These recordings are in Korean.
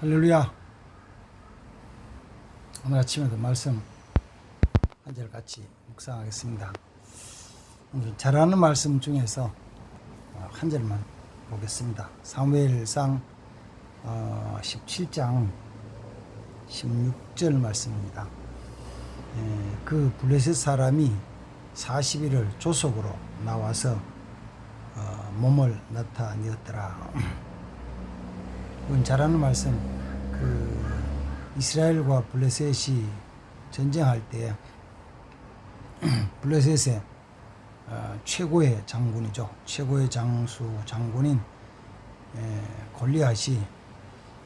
할렐루야. 오늘 아침에도 말씀 한 절 같이 묵상하겠습니다. 오늘 잘하는 말씀 중에서 한 절만 보겠습니다. 사무엘상 17장 16절 말씀입니다. 그 블레셋 사람이 40일을 조속으로 나와서 몸을 나타내었더라. 이건 잘하는 말씀. 이스라엘과 블레셋이 전쟁할 때 블레셋의 최고의 장군이죠. 최고의 장군인 골리앗이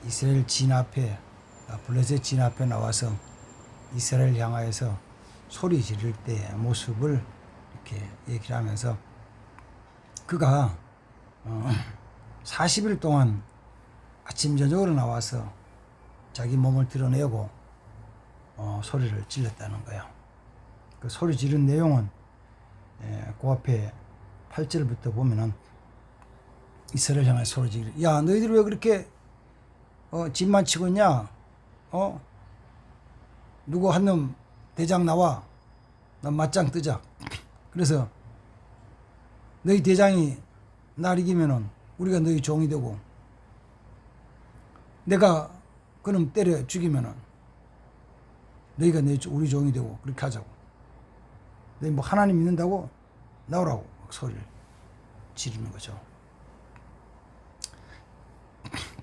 이스라엘 진압에 블레셋 진압에 나와서 이스라엘 향하여서 소리 지를 때의 모습을 이렇게 얘기를 하면서 그가 40일 동안 아침 저녁으로 나와서 자기 몸을 드러내고 소리를 질렀다는 거예요. 그 소리 지른 내용은 그 앞에 8절부터 보면은 이스라엘 향해 소리 지르. 야, 너희들 왜 그렇게 집만 치고 있냐? 누구 한 놈 대장 나와. 난 맞짱 뜨자. 그래서 너희 대장이 날 이기면은 우리가 너희 종이 되고, 내가 그놈 때려 죽이면은 너희가 우리 종이 되고 그렇게 하자고. 너희 뭐 하나님 믿는다고 나오라고 소리를 지르는 거죠.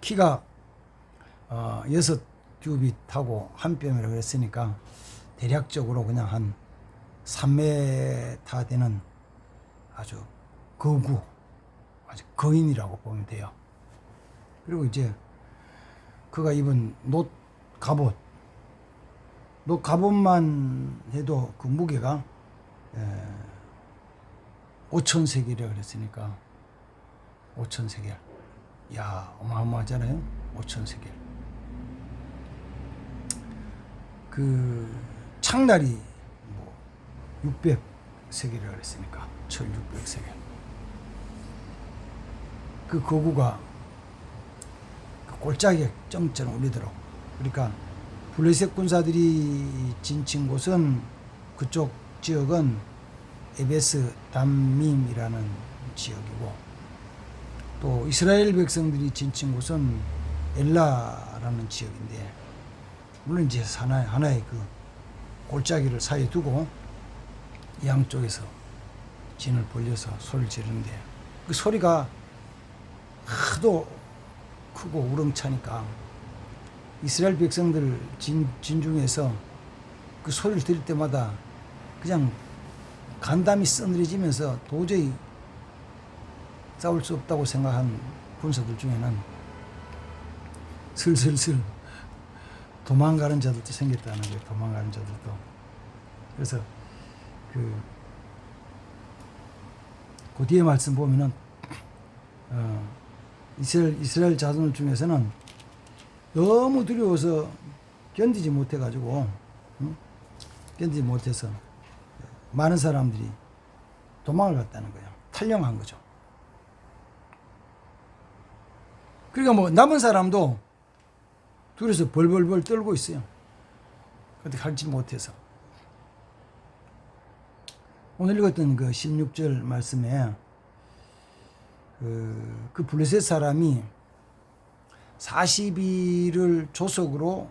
키가 6규빗하고 한 뼘이라고 했으니까 대략적으로 그냥 한 3m 되는 아주 거구, 아주 거인이라고 보면 돼요. 그리고 이제 그가 입은 갑옷만 해도 그 무게가 5,000세겔이라고 그랬으니까 5,000세겔. 야, 어마어마하잖아요. 5,000세겔. 그 창날이 600세겔이라고 그랬으니까 1,600세겔. 그 거구가 골짜기에 점처럼 울리더라고. 그러니까 블레셋 군사들이 진친 곳은, 그쪽 지역은 에베스 담밈이라는 지역이고, 또 이스라엘 백성들이 진친 곳은 엘라라는 지역인데, 물론 이제 하나의 그 골짜기를 사이에 두고 양쪽에서 진을 벌려서 소리를 지르는데, 그 소리가 하도 크고 우렁차니까 이스라엘 백성들 진중에서 그 소리를 들을 때마다 그냥 간담이 써늘해지면서 도저히 싸울 수 없다고 생각한 군사들 중에는 슬슬슬 도망가는 자들도 생겼다는 거예요. 도망가는 자들도. 그래서 그 뒤에 말씀 보면은 이스라엘 자손 중에서는 너무 두려워서 견디지 못해가지고, 견디지 못해서 많은 사람들이 도망을 갔다는 거예요. 탈영한 거죠. 그러니까 뭐 남은 사람도 둘이서 벌벌벌 떨고 있어요. 그런데 갈지 못해서. 오늘 읽었던 그 16절 말씀에 그 블레셋 사람이 40일을 조속으로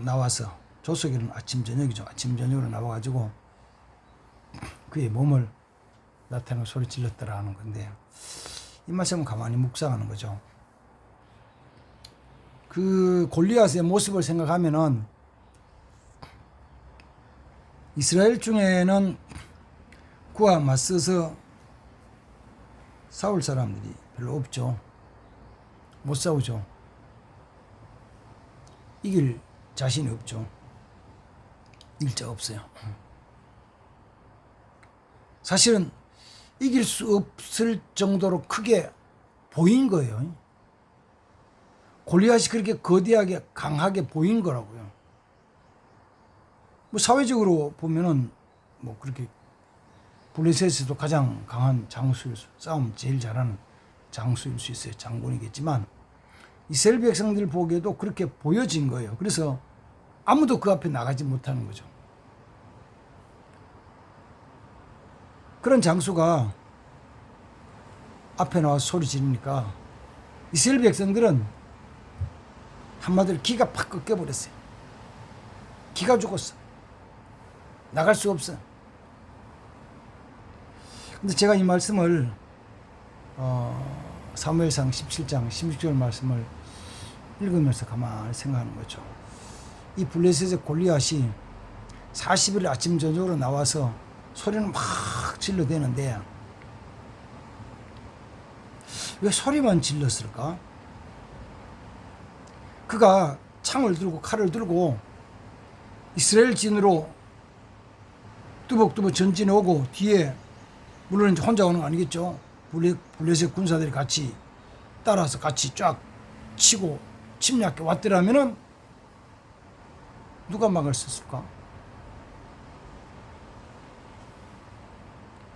나와서, 조속일은 아침 저녁이죠. 아침 저녁으로 나와가지고 그의 몸을 나타내고 소리 질렀더라 하는 건데, 이 말씀은 가만히 묵상하는 거죠. 그 골리앗의 모습을 생각하면은 이스라엘 중에는 그와 맞서서 싸울 사람들이 별로 없죠. 못 싸우죠. 이길 자신이 없죠. 이길 자 없어요. 사실은 이길 수 없을 정도로 크게 보인 거예요. 골리앗이 그렇게 거대하게 강하게 보인 거라고요. 뭐 사회적으로 보면은 뭐 그렇게 블레셋에서도 가장 강한 장수일 수, 싸움 제일 잘하는 장수일 수 있어요. 장군이겠지만 이스라엘 백성들 보기에도 그렇게 보여진 거예요. 그래서 아무도 그 앞에 나가지 못하는 거죠. 그런 장수가 앞에 나와서 소리 지르니까 이스라엘 백성들은 한마디로 기가 팍 꺾여버렸어요. 기가 죽었어. 나갈 수 없어. 근데 제가 이 말씀을 사무엘상 17장 16절 말씀을 읽으면서 가만히 생각하는 거죠. 이 블레셋의 골리앗이 40일 아침 저녁으로 나와서 소리는 막 질러대는데 왜 소리만 질렀을까? 그가 창을 들고 칼을 들고 이스라엘 진으로 뚜벅뚜벅 전진해 오고 뒤에 물론 이제 혼자 오는 거 아니겠죠. 블레셋 군사들이 같이 따라서 같이 쫙 치고 침략해 왔더라면은 누가 막을 수 있을까?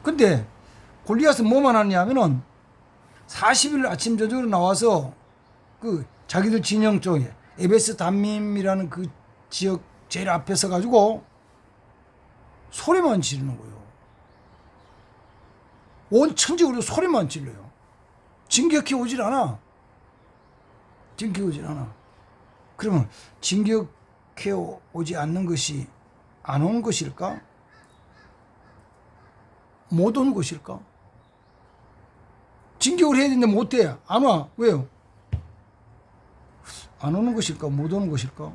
근데 골리앗은 뭐만 하냐면은 40일 아침 저녁으로 나와서 그 자기들 진영 쪽에 에베스 담밈이라는 그 지역 제일 앞에 서 가지고 소리만 지르는 거예요. 온 천지로 소리만 질러요. 진격해 오질 않아. 진격해 오질 않아. 그러면 진격해 오지 않는 것이 안 온 것일까? 못 온 것일까? 진격을 해야 되는데 못 해. 안 와. 왜요? 안 오는 것일까? 못 오는 것일까?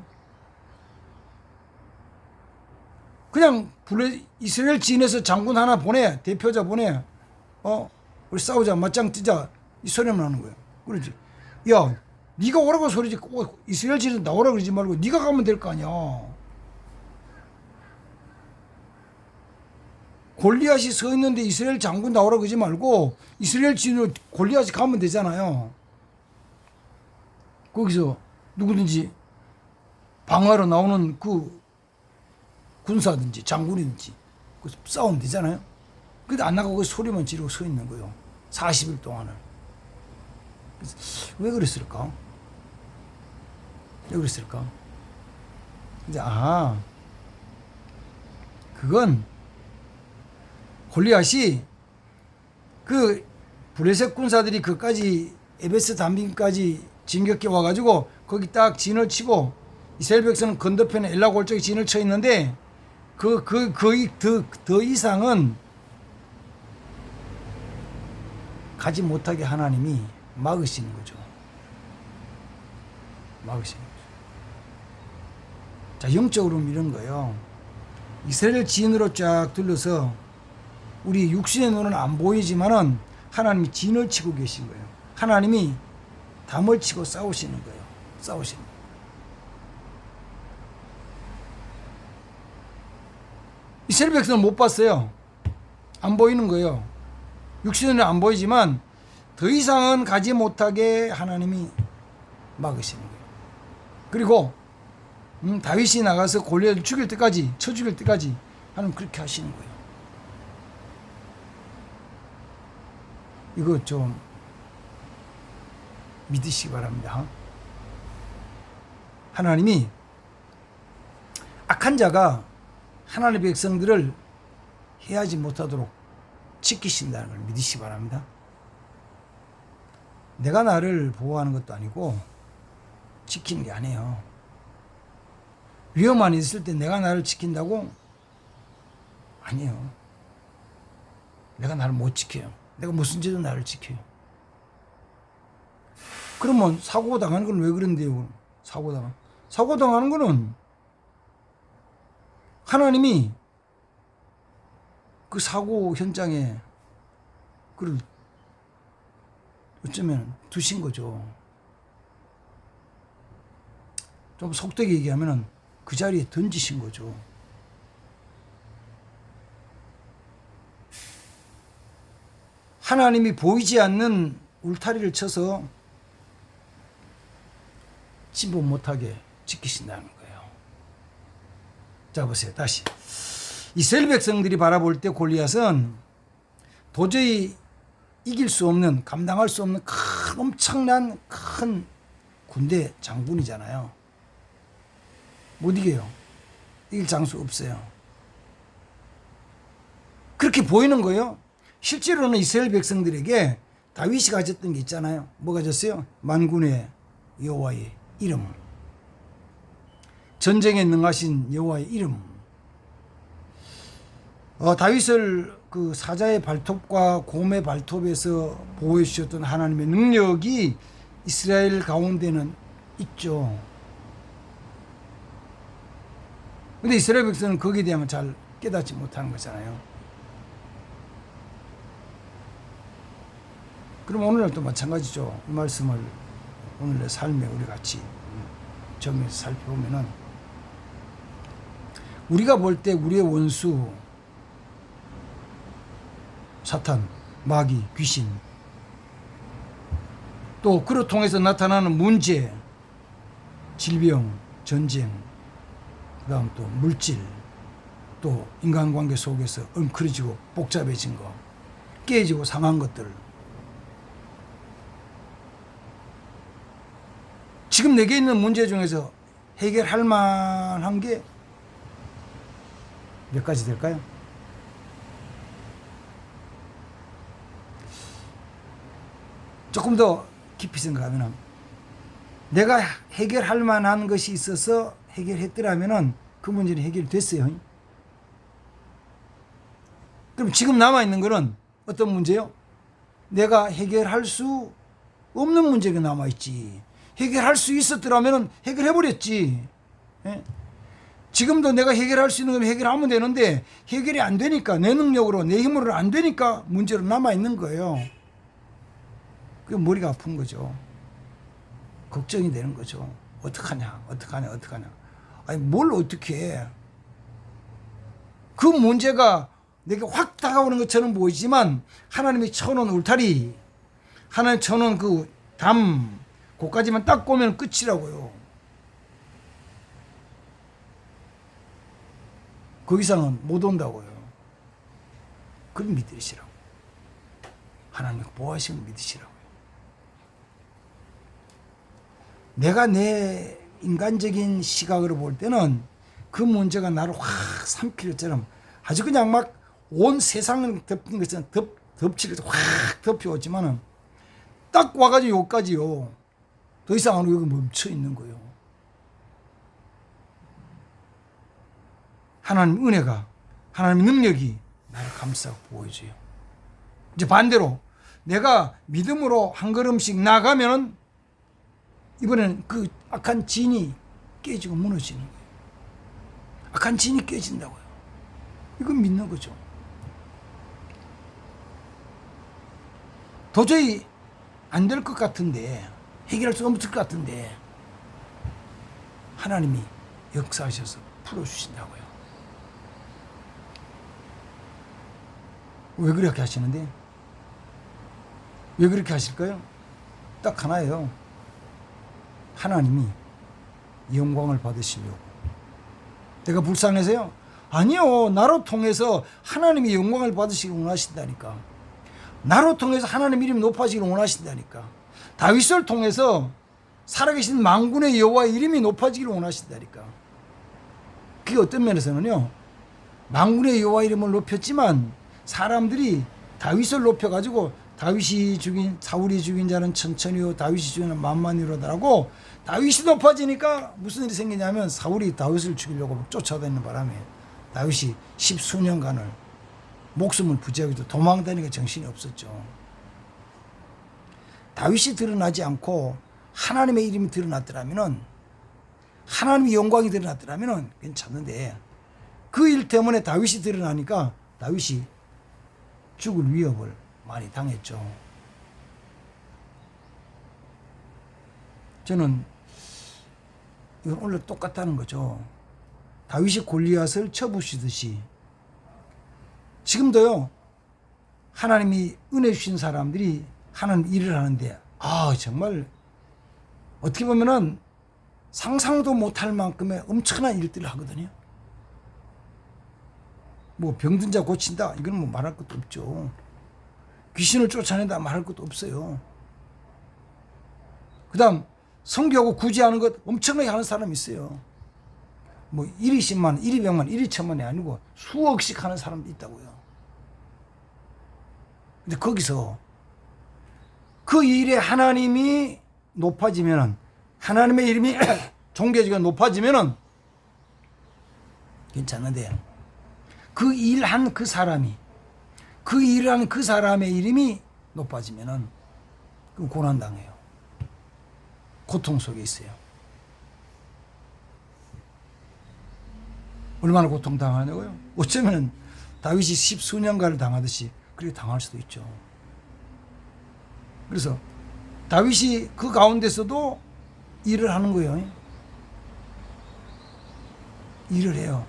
그냥 이스라엘 진에서 장군 하나 보내. 대표자 보내. 우리 싸우자. 맞짱 뜨자. 이 소리만 하는 거예요. 그러지. 야, 네가 오라고 소리지. 이스라엘 진에서 나오라 그러지 말고 네가 가면 될 거 아니야. 골리앗이 서 있는데 이스라엘 장군 나오라 그러지 말고 이스라엘 진으로 골리앗이 가면 되잖아요. 거기서 누구든지 방어하러 나오는 그 군사든지 장군이든지 그래서 싸우면 되잖아요. 근데 안 나가고 소리만 지르고 서 있는 거예요. 40일 동안을. 왜 그랬을까? 왜 그랬을까? 이제 그건 골리앗이 그 블레셋 군사들이 그까지 에베스 담빔까지 진격해 와가지고 거기 딱 진을 치고 이스라엘 백성은 건너편에 엘라 골 쪽에 진을 쳐 있는데 거의 더 이상은 가지 못하게 하나님이 막으시는 거죠. 막으시는 거죠. 자, 영적으로 이런 거예요. 이스라엘 진으로 쫙 둘러서 우리 육신의 눈은 안 보이지만은 하나님이 진을 치고 계신 거예요. 하나님이 담을 치고 싸우시는 거예요. 싸우시는 거예요. 이스라엘 백성은 못 봤어요. 안 보이는 거예요. 육신의 눈은 안 보이지만 더 이상은 가지 못하게 하나님이 막으시는 거예요. 그리고 다윗이 나가서 골리앗을 죽일 때까지, 쳐 죽일 때까지 하나님 그렇게 하시는 거예요. 이거 좀 믿으시기 바랍니다. 하나님이 악한 자가 하나님의 백성들을 해하지 못하도록 지키신다는 걸 믿으시기 바랍니다. 내가 나를 보호하는 것도 아니고 지키는 게 아니에요. 위험만 있을 때 내가 나를 지킨다고? 아니에요. 내가 나를 못 지켜요. 내가 무슨 죄도 나를 지켜요. 그러면 사고 당하는 건 왜 그런데요? 사고 당하는 거는 하나님이 그 사고 현장에 그를 어쩌면 두신 거죠. 좀 속되게 얘기하면은 그 자리에 던지신 거죠. 하나님이 보이지 않는 울타리를 쳐서 침범 못하게 지키신다는 거예요. 자, 보세요. 다시. 이스라엘 백성들이 바라볼 때 골리앗은 도저히 이길 수 없는, 감당할 수 없는 엄청난 큰 군대 장군이잖아요. 못 이겨요. 이길 장수 없어요. 그렇게 보이는 거예요. 실제로는 이스라엘 백성들에게 다윗이 가졌던 게 있잖아요. 뭐 가졌어요? 만군의 여호와의 이름, 전쟁에 능하신 여호와의 이름. 다윗을 그 사자의 발톱과 곰의 발톱에서 보호해 주셨던 하나님의 능력이 이스라엘 가운데는 있죠. 근데 이스라엘 백성은 거기에 대한 잘 깨닫지 못하는 거잖아요. 그럼 오늘날도 마찬가지죠. 이 말씀을 오늘의 삶에 우리 같이 정리해서 살펴보면은, 우리가 볼 때 우리의 원수 사탄, 마귀, 귀신, 또 그로 통해서 나타나는 문제, 질병, 전쟁, 그 다음 또 물질, 또 인간관계 속에서 엉클어지고 복잡해진 거, 깨지고 상한 것들, 지금 내게 있는 문제 중에서 해결할 만한 게 몇 가지 될까요? 조금 더 깊이 생각하면, 내가 해결할 만한 것이 있어서 해결했더라면 그 문제는 해결됐어요. 그럼 지금 남아있는 거는 어떤 문제요? 내가 해결할 수 없는 문제가 남아있지. 해결할 수 있었더라면 해결해버렸지. 예? 지금도 내가 해결할 수 있는 건 해결하면 되는데 해결이 안 되니까, 내 능력으로 내 힘으로 안 되니까 문제로 남아있는 거예요. 그 머리가 아픈 거죠. 걱정이 되는 거죠. 어떡하냐. 아니 뭘 어떻게 해. 그 문제가 내게 확 다가오는 것처럼 보이지만 하나님이 쳐놓은 울타리, 하나님 쳐놓은 그 담, 그까지만 딱 보면 끝이라고요. 그 이상은 못 온다고요. 그걸 믿으시라고. 하나님 보호하시는 걸 믿으시라고요. 내가 내 인간적인 시각으로 볼 때는 그 문제가 나를 확 삼킬 것처럼, 아주 그냥 막 온 세상을 덮는 것처럼 덮치면서 확 덮여오지만은 딱 와가지고 여기까지요. 더 이상 안 오고 여기 멈춰 있는 거예요. 하나님 은혜가, 하나님 능력이 나를 감싸고 보여줘요. 이제 반대로 내가 믿음으로 한 걸음씩 나가면은 이번에는 그 악한 진이 깨지고 무너지는 거예요. 악한 진이 깨진다고요. 이건 믿는 거죠. 도저히 안 될 것 같은데, 해결할 수 없을 것 같은데 하나님이 역사하셔서 풀어주신다고요. 왜 그렇게 하시는데? 왜 그렇게 하실까요? 딱 하나예요. 하나님이 영광을 받으시려고. 내가 불쌍해서요? 아니요. 나로 통해서 하나님이 영광을 받으시길 원하신다니까. 나로 통해서 하나님 이름이 높아지기를 원하신다니까. 다윗을 통해서 살아계신 만군의 여호와의 이름이 높아지기를 원하신다니까. 그게 어떤 면에서는요, 만군의 여호와 이름을 높였지만 사람들이 다윗을 높여가지고 다윗이 죽인, 사울이 죽인 자는 천천히요, 다윗이 죽인 자는 만만히로다라고, 다윗이 높아지니까 무슨 일이 생기냐면 사울이 다윗을 죽이려고 쫓아다니는 바람에 다윗이 10수년간을 목숨을 부지하기도 도망다니니까 정신이 없었죠. 다윗이 드러나지 않고 하나님의 이름이 드러났더라면은, 하나님의 영광이 드러났더라면은 괜찮은데, 그 일 때문에 다윗이 드러나니까 다윗이 죽을 위협을 많이 당했죠. 저는 이건 원래 똑같다는 거죠. 다윗이 골리앗을 쳐부시듯이 지금도요, 하나님이 은혜 주신 사람들이 하나님 일을 하는데, 정말 어떻게 보면은 상상도 못할 만큼의 엄청난 일들을 하거든요. 뭐 병든 자 고친다, 이건 뭐 말할 것도 없죠. 귀신을 쫓아낸다, 말할 것도 없어요. 그 다음 성교하고 구제하는 것 엄청나게 하는 사람이 있어요. 뭐 1이 10만, 1이 100만, 1이 1000만이 아니고 수억씩 하는 사람도 있다고요. 근데 거기서 그 일에 하나님이 높아지면은, 하나님의 이름이 존귀지가 높아지면은 괜찮은데, 그 일한 그 사람이, 그 일한 그 사람의 이름이 높아지면은 그 고난당해요. 고통 속에 있어요. 얼마나 고통당하냐고요? 어쩌면 다윗이 10수년간을 당하듯이 그렇게 당할 수도 있죠. 그래서 다윗이 그 가운데서도 일을 하는 거예요. 일을 해요.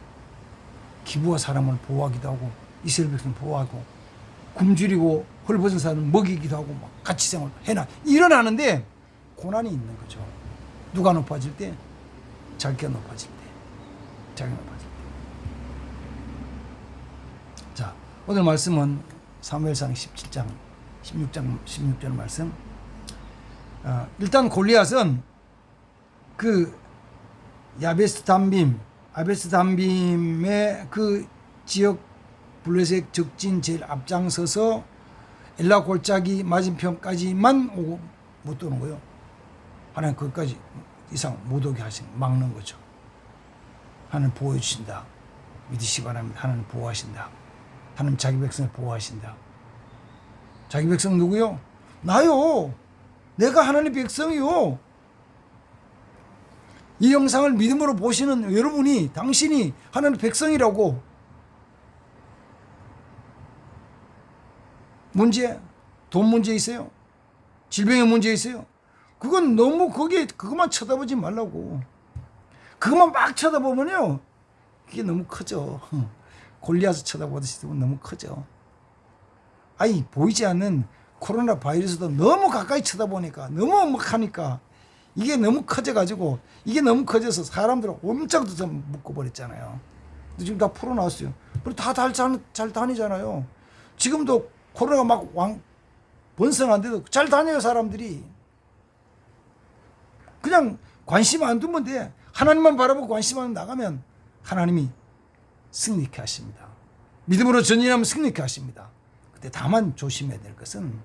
기부와 사람을 보호하기도 하고, 이스라엘 백성 보호하고, 굶주리고 헐벗은 사람을 먹이기도 하고, 막 같이 생활 해나 일은 하는데 고난이 있는 거죠. 누가 높아질 때? 자기가 높아질 때. 자기가 높아질 때. 자, 오늘 말씀은 사무엘상 17장 16절 말씀. 일단 골리앗은 그 아베스 담빔의 그 지역 블레셋 적진 제일 앞장서서 엘라 골짜기 맞은편까지만 오고 못 도는 거예요. 하나님 거기까지 이상 못 오게 막는 거죠. 하나님 보호해 주신다. 믿으시기 바랍니다. 하나님 보호하신다. 하나님 자기 백성을 보호하신다. 자기 백성 누구요? 나요. 내가 하나님 백성이요. 이 영상을 믿음으로 보시는 여러분이, 당신이 하나님 백성이라고. 문제, 돈 문제 있어요? 질병의 문제 있어요? 그건 너무 그것만 쳐다보지 말라고. 그것만 막 쳐다보면요, 그게 너무 커져. 골리앗을 쳐다보듯이 너무 커져. 아니, 보이지 않는 코로나 바이러스도 너무 가까이 쳐다보니까, 너무 막 하니까 이게 너무 커져가지고, 이게 너무 커져서 사람들은 엄청 더 묶어버렸잖아요. 근데 지금 다 풀어놨어요. 그리고 다 잘 다니잖아요. 지금도 코로나가 막 번성한데도 잘 다녀요, 사람들이. 그냥 관심 안 두면 돼. 하나님만 바라보고 관심 안 나가면 하나님이 승리케 하십니다. 믿음으로 전진하면 승리케 하십니다. 근데 다만 조심해야 될 것은,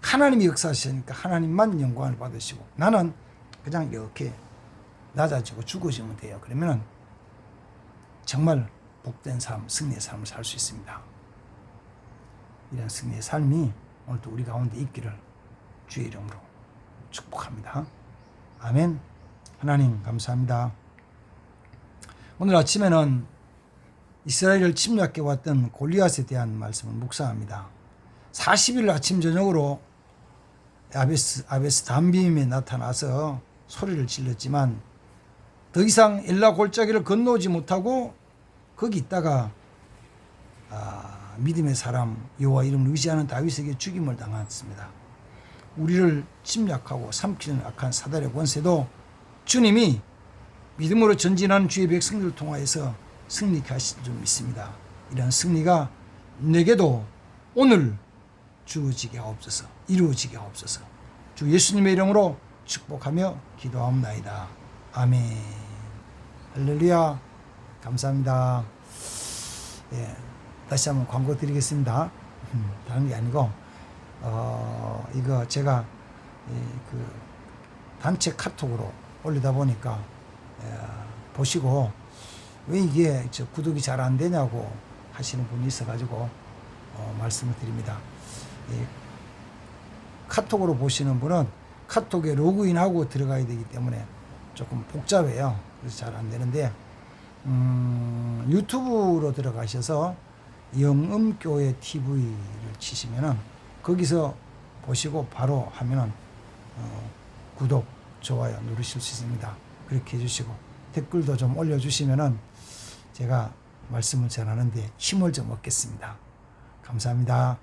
하나님이 역사하시니까 하나님만 영광을 받으시고 나는 그냥 이렇게 낮아지고 죽어지면 돼요. 그러면 정말 복된 삶, 승리의 삶을 살 수 있습니다. 이런 승리의 삶이 오늘도 우리 가운데 있기를 주의 이름으로 축복합니다. 아멘. 하나님 감사합니다. 오늘 아침에는 이스라엘을 침략해 왔던 골리앗에 대한 말씀을 묵상합니다. 40일 아침 저녁으로 아베스 담빔에 나타나서 소리를 질렀지만 더 이상 엘라 골짜기를 건너오지 못하고 거기 있다가 믿음의 사람 여호와 이름을 의지하는 다윗에게 죽임을 당했습니다. 우리를 침략하고 삼키는 악한 사단의 권세도 주님이 믿음으로 전진하는 주의 백성들을 통하여서 승리케 하실 줄 믿습니다. 이런 승리가 내게도 오늘 주어지게 하옵소서, 이루어지게 하옵소서. 주 예수님의 이름으로 축복하며 기도하옵나이다. 아멘. 할렐루야. 감사합니다. 예, 다시 한번 광고 드리겠습니다. 다른 게 아니고 이거 제가 그 단체 카톡으로 올리다 보니까 보시고 왜 이게 구독이 잘 안 되냐고 하시는 분이 있어가지고 말씀을 드립니다. 카톡으로 보시는 분은 카톡에 로그인하고 들어가야 되기 때문에 조금 복잡해요. 그래서 잘 안 되는데 유튜브로 들어가셔서 영음교회 TV를 치시면은 거기서 보시고 바로 하면은 구독, 좋아요 누르실 수 있습니다. 그렇게 해주시고 댓글도 좀 올려주시면은 제가 말씀을 전하는데 힘을 좀 얻겠습니다. 감사합니다.